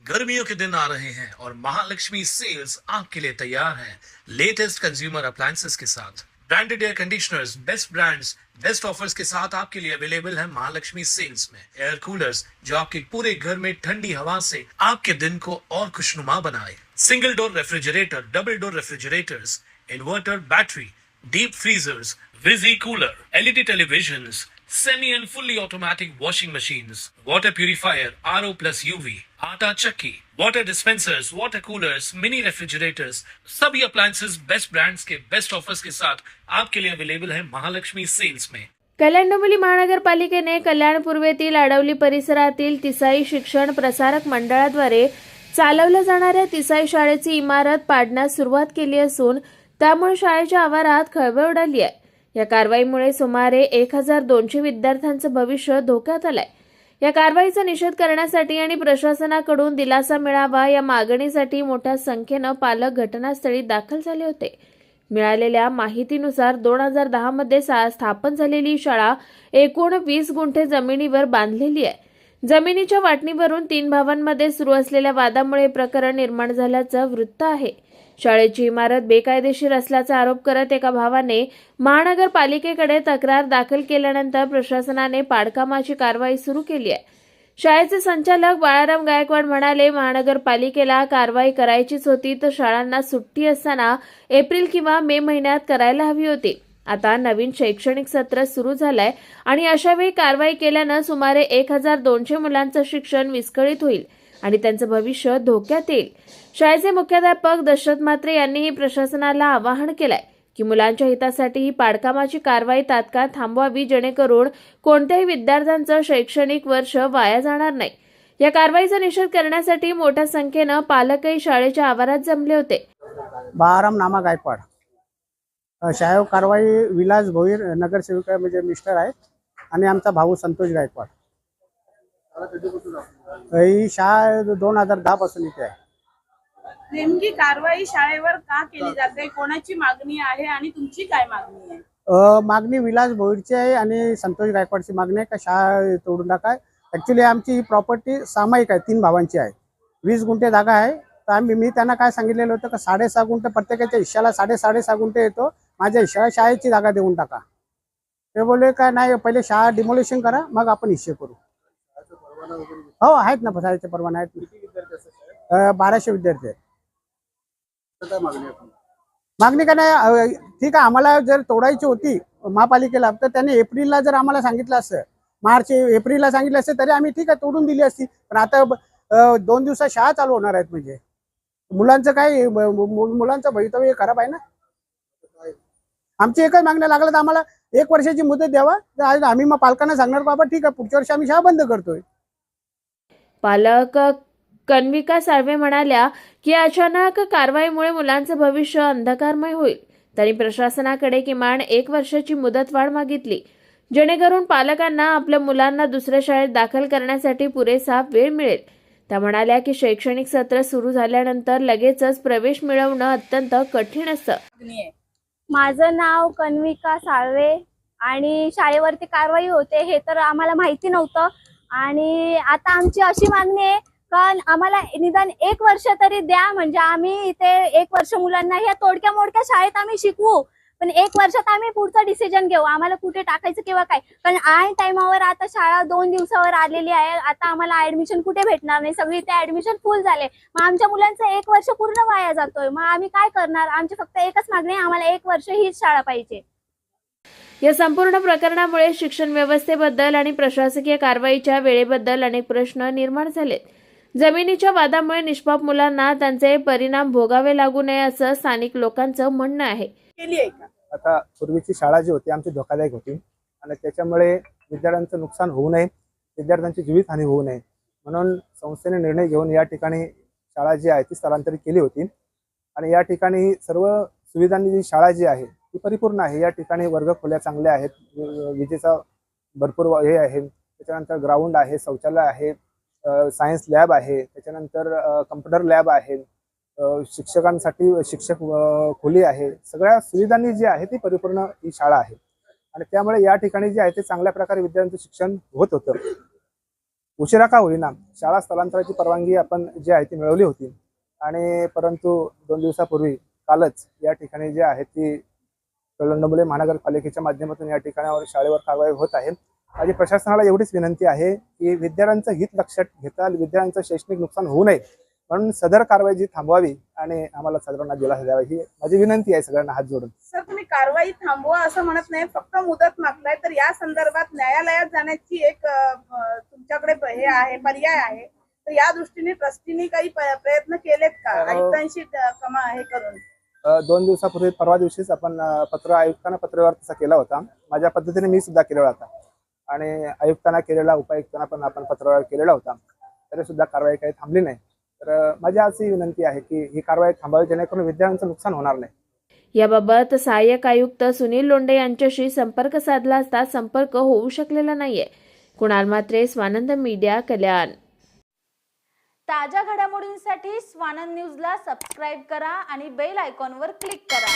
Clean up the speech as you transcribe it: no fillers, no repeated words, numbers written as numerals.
गर्मियों के दिन आ रहे हैं और महालक्ष्मी सेल्स आपके लिए तैयार है लेटेस्ट कंज्यूमर अप्लायंसेस के साथ। Branded air conditioners, best brands, best offers के साथ आपके लिए अवेलेबल है महालक्ष्मी सेल्स में। एयर कूलर्स जो आपके पूरे घर में ठंडी हवा से आपके दिन को और खुशनुमा बनाए। Single door refrigerator, double door refrigerators, inverter battery, deep freezers, Visi cooler, LED televisions, semi and fully automatic washing machines, water purifier, RO plus UV, आटा चक्की, water dispensers, water coolers, mini refrigerators, सभी appliances best brands के best offers के साथ आपके लिए available है Mahalakshmi sales में। कल्याण डोंबिवली महानगरपालिकेने कल्याण पूर्वेतील आडवली परिसरातील तिसाई शिक्षण प्रसारक मंडळाद्वारे चालवल्या जाणाऱ्या तिसाई शाळेची इमारत पाडण्यास सुरुवात केली असून त्यामुळे शाळेच्या आवारात खळबळ उडाली आहे। या कारवाईमुळे सुमारे 1200 विद्यार्थ्यांचं भविष्य धोक्यात आलंय। या कारवाईचा निषेध करण्यासाठी आणि प्रशासनाकडून दिलासा मिळावा या मागणीसाठी मोठ्या संख्येनं पालक घटनास्थळी दाखल झाले होते। मिळालेल्या माहितीनुसार 2010 मध्ये स्थापन झालेली शाळा एकूण 20 गुंठे जमिनीवर बांधलेली आहे। जमिनीच्या वाटणीवरून 3 भावांमध्ये सुरू असलेल्या वादामुळे प्रकरण निर्माण झाल्याचं वृत्त आहे। शाळेची इमारत बेकायदेशीर असल्याचा आरोप करत एका भावाने महानगरपालिकेकडे तक्रार दाखल केल्यानंतर प्रशासनाने पाडकामाची कारवाई सुरू केली आहे। शाळेचे संचालक बाळाराम गायकवाड म्हणाले, महानगरपालिकेला कारवाई करायचीच होती तर शाळांना सुट्टी असताना एप्रिल किंवा मे महिन्यात करायला हवी होती। आता नवीन शैक्षणिक सत्र सुरू झालंय आणि अशा वेळी कारवाई केल्यानं सुमारे 1200 मुलांचं शिक्षण विस्कळीत होईल आणि त्यांचं भविष्य धोक्यात येईल। शाळेचे मुख्याध्यापक दशरथ म्हात्रे यांनीही प्रशासनाला आवाहन केलंय की मुलांच्या हितासाठी ही पाडकामाची कारवाई तात्काळ थांबवावी जेणेकरून कोणत्याही विद्यार्थ्यांचं शैक्षणिक वर्ष वाया जाणार नाही। या कारवाईचा निषेध करण्यासाठी मोठ्या संख्येनं पालकही शाळेच्या आवारात जमले होते। बाळाराम नामा गायकवाड शाळेवर कारवाई विलास भोईर नगरसेविका म्हणजे मिस्टर आहेत आणि आमचा भाऊ संतोष गायकवाड। ही शाळा 2010 पासून इथे आहे। नेमकी कारवाई शाळेवर का केली जाते, कोणाची मागणी आहे आणि तुमची काय मागणी आहे? मागणी विलास भोईरची आहे आणि संतोष गायकवाडची मागणी आहे का शाळा तोडून टाकाय। ऍक्च्युली आमची ही प्रॉपर्टी सामायिक आहे, 3 भावांची आहे, 20 गुंठे जागा आहे। तर मी त्यांना काय सांगितलेलं होतं का 6.5 गुंठे प्रत्येकाच्या हिश्श्याला 6.5 गुंठे येतो, माझ्या हिश्श्याला शाळेची जागा देऊन टाका। ते बोलले काय नाही, पहिले शाळा डिमोलिशन करा मग आपण हिस्से करू। हो आहेत ना, शाळेचे परवाने आहेत। 1200 विद्यार्थी आहेत। मागणी काय नाही, ठीक आहे, आम्हाला जर तोडायची होती महापालिकेला तर त्यांनी एप्रिलला जर आम्हाला सांगितलं असतं, मार्च एप्रिलला सांगितलं असतं तरी आम्ही ठीक आहे तोडून दिली असती। पण आता 2 दिवसात शाळा चालू होणार आहेत म्हणजे मुलांचं काय, मुलांचं भवितव्य खराब आहे ना। आमची एकच मागणी लागलं तर आम्हाला 1 वर्षाची मुदत द्यावा। तर आम्ही मग पालकांना सांगणार बाबा ठीक आहे पुढच्या वर्षी आम्ही शाळा बंद करतोय। पालक कन्विका साळवे म्हणाल्या की अचानक कारवाईमुळे मुलांचं भविष्य अंधकारमय होईल। त्यांनी प्रशासनाकडे किमान 1 वर्षाची मुदतवाढ मागितली जेणेकरून पालकांना आपल्या मुलांना दुसऱ्या शाळेत दाखल करण्यासाठी पुरेसा वेळ मिळेल। त्या म्हणाल्या की शैक्षणिक सत्र सुरू झाल्यानंतर लगेचच प्रवेश मिळवणं अत्यंत कठीण असतं। माझं नाव कन्विका साळवे आणि शाळेवरती कारवाई होते हे तर आम्हाला माहिती नव्हतं आणि आता आमची अशी मागणी आहे कारण आम्हाला निदान 1 वर्ष तरी द्या, म्हणजे आम्ही इथे 1 वर्ष मुलांना ह्या तोडक्या मोडक्या शाळेत आम्ही शिकवू, पण 1 वर्षात आम्ही पुढचं डिसिजन घेऊ आम्हाला कुठे टाकायचं किंवा काय। कारण ऐन टाइमावर आता शाळा 2 दिवसावर आलेली आहे, आता आम्हाला ऍडमिशन कुठे भेटणार नाही, सगळी ते ऍडमिशन फुल झाले। मग आमच्या मुलांचं 1 वर्ष पूर्ण वाया जातोय, मग आम्ही काय करणार? आमची फक्त एकच मागणी आहे, आम्हाला 1 वर्ष हीच शाळा पाहिजे। या संपूर्ण प्रकरणामुळे शिक्षण व्यवस्थेबद्दल आणि प्रशासकीय कारवाईच्या वेळेबद्दल अनेक प्रश्न निर्माण झालेत। जमिनीच्या वादामुळे निष्पाप मुलांना त्यांचे परिणाम भोगावे लागू नये असं स्थानिक लोकांचं म्हणणं आहे। आता पूर्वीची शाळा जी होती आमची धोकादायक होती आणि त्याच्यामुळे विद्यार्थ्यांचं नुकसान होऊ नये, विद्यार्थ्यांची जीवितहानी होऊ नये म्हणून संस्थेने निर्णय घेऊन या ठिकाणी शाळा जी आहे ती स्थलांतरित केली होती आणि या ठिकाणी सर्व सुविधांनी जी शाळा जी आहे ती परिपूर्ण आहे। या ठिकाणी वर्गखोल्या चांगल्या आहेत, विजेचा भरपूर हे आहे, त्याच्यानंतर ग्राउंड आहे, शौचालय आहे, सायन्स लॅब आहे, त्याच्यानंतर कम्प्युटर लॅब आहे, शिक्षकांसाठी शिक्षक खोली आहे। सगळ्या सुविधांनी जी आहे ती परिपूर्ण ही शाळा आहे आणि त्यामुळे या ठिकाणी जे आहे ते चांगल्या प्रकारे विद्यार्थ्यांचं शिक्षण होत होतं। उशिरा का होईना शाळा स्थलांतराची परवानगी आपण जी आहे ती मिळवली होती आणि परंतु 2 दिवसापूर्वी कालच या ठिकाणी जे आहे ती कळंबोली महानगरपालिकेच्या माध्यमातून या ठिकाणावर शाळेवर कारवाई होत आहे. माझी प्रशासनाला एवढीच विनंती आहे की विद्यार्थ्यांचं हित लक्षात घेता विद्यार्थ्यांचं शैक्षणिक नुकसान होऊ नये म्हणून सदर कारवाई जी थांबवावी आणि आम्हाला सर्वांना दिलासा द्यावा ही माझी विनंती आहे सगळ्यांना हात जोडून. सर, तुम्ही कारवाई थांबवा असं म्हणत नाही, फक्त मुदत मागताय, तर या संदर्भात न्यायालयात जाण्याची एक तुमच्याकडे हे आहे, पर्याय आहे, तर या दृष्टीने ट्रस्टीने काही प्रयत्न केलेत का आयुक्तांशी हे करून? 2 दिवसापूर्वी परवा दिवशीच आपण आयुक्तांना पत्रव्यवहार तसा केला होता. माझ्या पद्धतीने मी सुद्धा केलेला होता आणि आयुक्तांना केलेला, उपायुक्तांना पण आपण पत्रव्यवहार केलेला होता, तरी सुद्धा कारवाई काही थांबली नाही. तर माझी अशी विनंती आहे की ही कारवाई थांबावी जेणेकरून विद्यार्थ्यांचं नुकसान होणार नाही. याबाबत सहाय्यक आयुक्त सुनील लोंढे यांच्याशी संपर्क साधला असता संपर्क होऊ शकलेला नाहीये. कुणाल म्हात्रे, स्वानंद मीडिया, कल्याण. ताज्या घडामोडींसाठी स्वानंद न्यूजला सबस्क्राईब करा आणि बेल आयकॉनवर क्लिक करा.